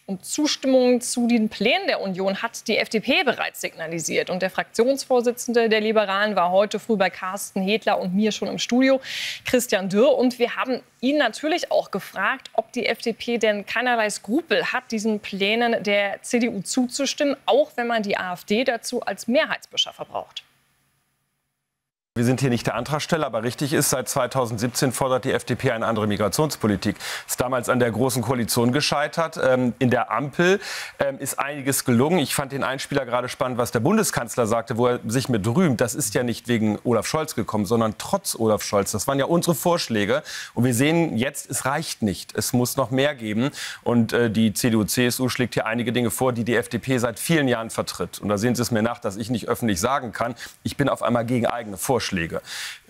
Und Zustimmung zu den Plänen der Union hat die FDP bereits signalisiert. Und der Fraktionsvorsitzende der Liberalen war heute früh bei Carsten Hedler und mir schon im Studio, Christian Dürr. Und wir haben ihn natürlich auch gefragt, ob die FDP denn keinerlei Skrupel hat, diesen Plänen der CDU zuzustimmen, auch wenn man die AfD dazu als Mehrheitsbeschaffer braucht. Wir sind hier nicht der Antragsteller, aber richtig ist, seit 2017 fordert die FDP eine andere Migrationspolitik. Ist damals an der Großen Koalition gescheitert. In der Ampel ist einiges gelungen. Ich fand den Einspieler gerade spannend, was der Bundeskanzler sagte, wo er sich mit rühmt. Das ist ja nicht wegen Olaf Scholz gekommen, sondern trotz Olaf Scholz. Das waren ja unsere Vorschläge. Und wir sehen jetzt, es reicht nicht. Es muss noch mehr geben. Und die CDU-CSU schlägt hier einige Dinge vor, die die FDP seit vielen Jahren vertritt. Und da sehen Sie es mir nach, dass ich nicht öffentlich sagen kann, ich bin auf einmal gegen eigene Vorschläge.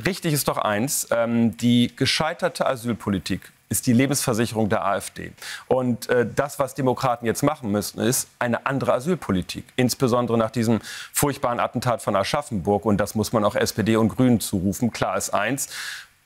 Richtig ist doch eins, die gescheiterte Asylpolitik ist die Lebensversicherung der AfD. Und das, was Demokraten jetzt machen müssen, ist eine andere Asylpolitik. Insbesondere nach diesem furchtbaren Attentat von Aschaffenburg. Und das muss man auch SPD und Grünen zurufen. Klar ist eins: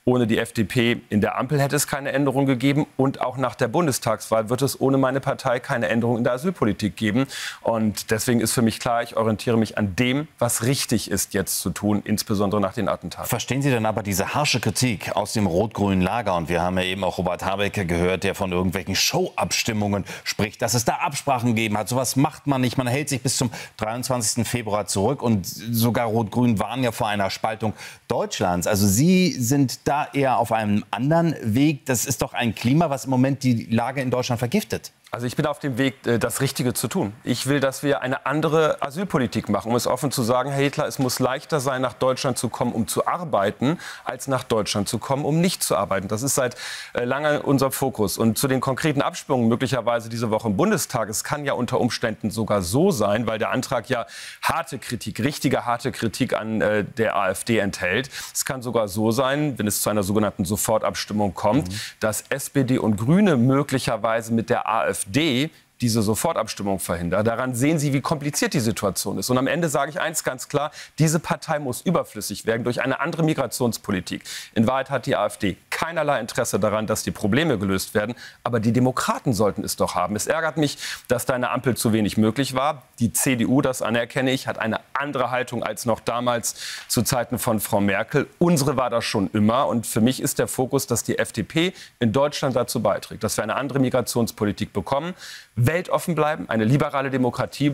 Ohne die FDP in der Ampel hätte es keine Änderung gegeben. Und auch nach der Bundestagswahl wird es ohne meine Partei keine Änderung in der Asylpolitik geben. Und deswegen ist für mich klar, ich orientiere mich an dem, was richtig ist jetzt zu tun, insbesondere nach den Attentaten. Verstehen Sie denn aber diese harsche Kritik aus dem rot-grünen Lager? Und wir haben ja eben auch Robert Habeck gehört, der von irgendwelchen Show-Abstimmungen spricht, dass es da Absprachen gegeben hat. Sowas macht man nicht. Man hält sich bis zum 23. Februar zurück. Und sogar Rot-Grün waren ja vor einer Spaltung Deutschlands. Also Sie sind da eher auf einem anderen Weg. Das ist doch ein Klima, was im Moment die Lage in Deutschland vergiftet. Also ich bin auf dem Weg, das Richtige zu tun. Ich will, dass wir eine andere Asylpolitik machen, um es offen zu sagen, Herr Hedler, es muss leichter sein, nach Deutschland zu kommen, um zu arbeiten, als nach Deutschland zu kommen, um nicht zu arbeiten. Das ist seit langem unser Fokus. Und zu den konkreten Abstimmungen möglicherweise diese Woche im Bundestag, es kann ja unter Umständen sogar so sein, weil der Antrag ja harte Kritik, richtige harte Kritik an der AfD enthält. Es kann sogar so sein, wenn es zu einer sogenannten Sofortabstimmung kommt, dass SPD und Grüne möglicherweise mit der AfD diese Sofortabstimmung verhindert. Daran sehen Sie, wie kompliziert die Situation ist. Und am Ende sage ich eins ganz klar: Diese Partei muss überflüssig werden durch eine andere Migrationspolitik. In Wahrheit hat die AfD keinerlei Interesse daran, dass die Probleme gelöst werden. Aber die Demokraten sollten es doch haben. Es ärgert mich, dass da eine Ampel zu wenig möglich war. Die CDU, das anerkenne ich, hat eine andere Haltung als noch damals zu Zeiten von Frau Merkel. Unsere war das schon immer. Und für mich ist der Fokus, dass die FDP in Deutschland dazu beiträgt, dass wir eine andere Migrationspolitik bekommen, weltoffen bleiben, eine liberale Demokratie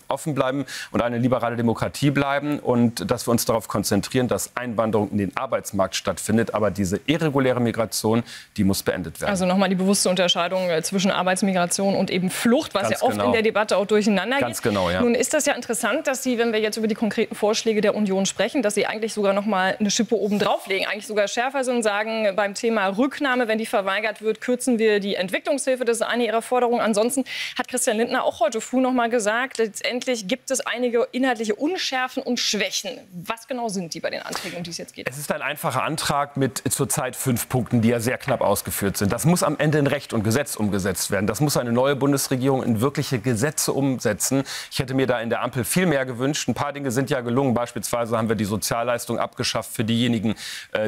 offen bleiben und eine liberale Demokratie bleiben und dass wir uns darauf konzentrieren, dass Einwanderung in den Arbeitsmarkt stattfindet. Aber diese irreguläre Migration, die muss beendet werden. Also nochmal die bewusste Unterscheidung zwischen Arbeitsmigration und eben Flucht, was Ganz ja oft genau. in der Debatte auch durcheinander geht. Ganz genau, ja. Nun ist das ja interessant, dass Sie, wenn wir jetzt über die konkreten Vorschläge der Union sprechen, dass Sie eigentlich sogar noch mal eine Schippe oben drauflegen, eigentlich sogar schärfer sind, sagen, beim Thema Rücknahme, wenn die verweigert wird, kürzen wir die Entwicklungshilfe. Das ist eine Ihrer Forderungen. Ansonsten hat Christian Lindner auch heute früh noch mal gesagt, letztendlich gibt es einige inhaltliche Unschärfen und Schwächen. Was genau sind die bei den Anträgen, um die es jetzt geht? Es ist ein einfacher Antrag mit zurzeit 5 Punkten, die ja sehr knapp ausgeführt sind. Das muss am Ende in Recht und Gesetz umgesetzt werden. Das muss eine neue Bundesregierung in wirkliche Gesetze umsetzen. Ich hätte mir da in der Ampel viel mehr gewünscht. Ein paar Dinge sind ja gelungen. Beispielsweise haben wir die Sozialleistung abgeschafft für diejenigen,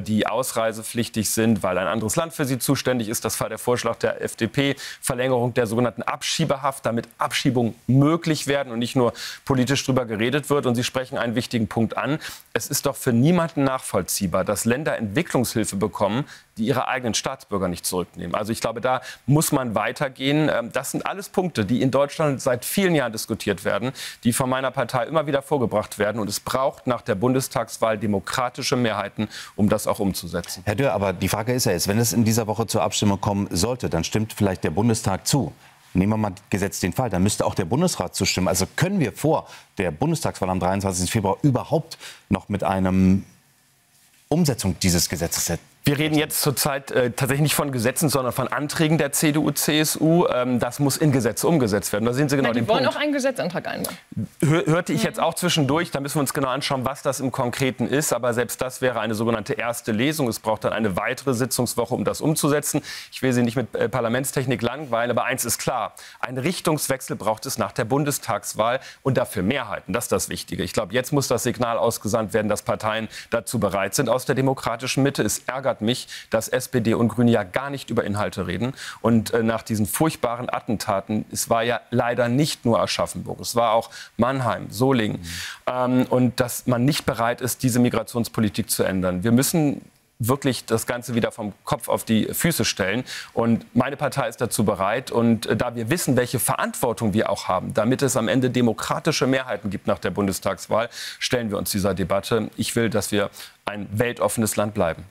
die ausreisepflichtig sind, weil ein anderes Land für sie zuständig ist. Das war der Vorschlag der FDP. Verlängerung der sogenannten Abschiebehaft, damit Abschiebungen möglich werden und nicht nur politisch drüber geredet wird. Und Sie sprechen einen wichtigen Punkt an. Es ist doch für niemanden nachvollziehbar, dass Länder Entwicklungshilfe bekommen, die ihre eigenen Staatsbürger nicht zurücknehmen. Also ich glaube, da muss man weitergehen. Das sind alles Punkte, die in Deutschland seit vielen Jahren diskutiert werden, die von meiner Partei immer wieder vorgebracht werden. Und es braucht nach der Bundestagswahl demokratische Mehrheiten, um das auch umzusetzen. Herr Dürr, aber die Frage ist ja jetzt, wenn es in dieser Woche zur Abstimmung kommen sollte, dann stimmt vielleicht der Bundestag zu. Nehmen wir mal gesetzt den Fall, dann müsste auch der Bundesrat zustimmen. Also können wir vor der Bundestagswahl am 23. Februar überhaupt noch mit einer Umsetzung dieses Gesetzes? Wir reden jetzt zurzeit tatsächlich nicht von Gesetzen, sondern von Anträgen der CDU, CSU. Das muss in Gesetze umgesetzt werden. Da sehen Sie genau den Punkt. Die wollen auch einen Gesetzantrag einbauen. Hörte ich jetzt auch zwischendurch. Da müssen wir uns genau anschauen, was das im Konkreten ist. Aber selbst das wäre eine sogenannte erste Lesung. Es braucht dann eine weitere Sitzungswoche, um das umzusetzen. Ich will Sie nicht mit Parlamentstechnik langweilen, aber eins ist klar. Einen Richtungswechsel braucht es nach der Bundestagswahl und dafür Mehrheiten. Das ist das Wichtige. Ich glaube, jetzt muss das Signal ausgesandt werden, dass Parteien dazu bereit sind aus der demokratischen Mitte. Es ärgert ärgert mich, dass SPD und Grüne ja gar nicht über Inhalte reden. Und nach diesen furchtbaren Attentaten, es war ja leider nicht nur Aschaffenburg, es war auch Mannheim, Solingen. Und dass man nicht bereit ist, diese Migrationspolitik zu ändern. Wir müssen wirklich das Ganze wieder vom Kopf auf die Füße stellen. Und meine Partei ist dazu bereit. Und da wir wissen, welche Verantwortung wir auch haben, damit es am Ende demokratische Mehrheiten gibt nach der Bundestagswahl, stellen wir uns dieser Debatte. Ich will, dass wir ein weltoffenes Land bleiben.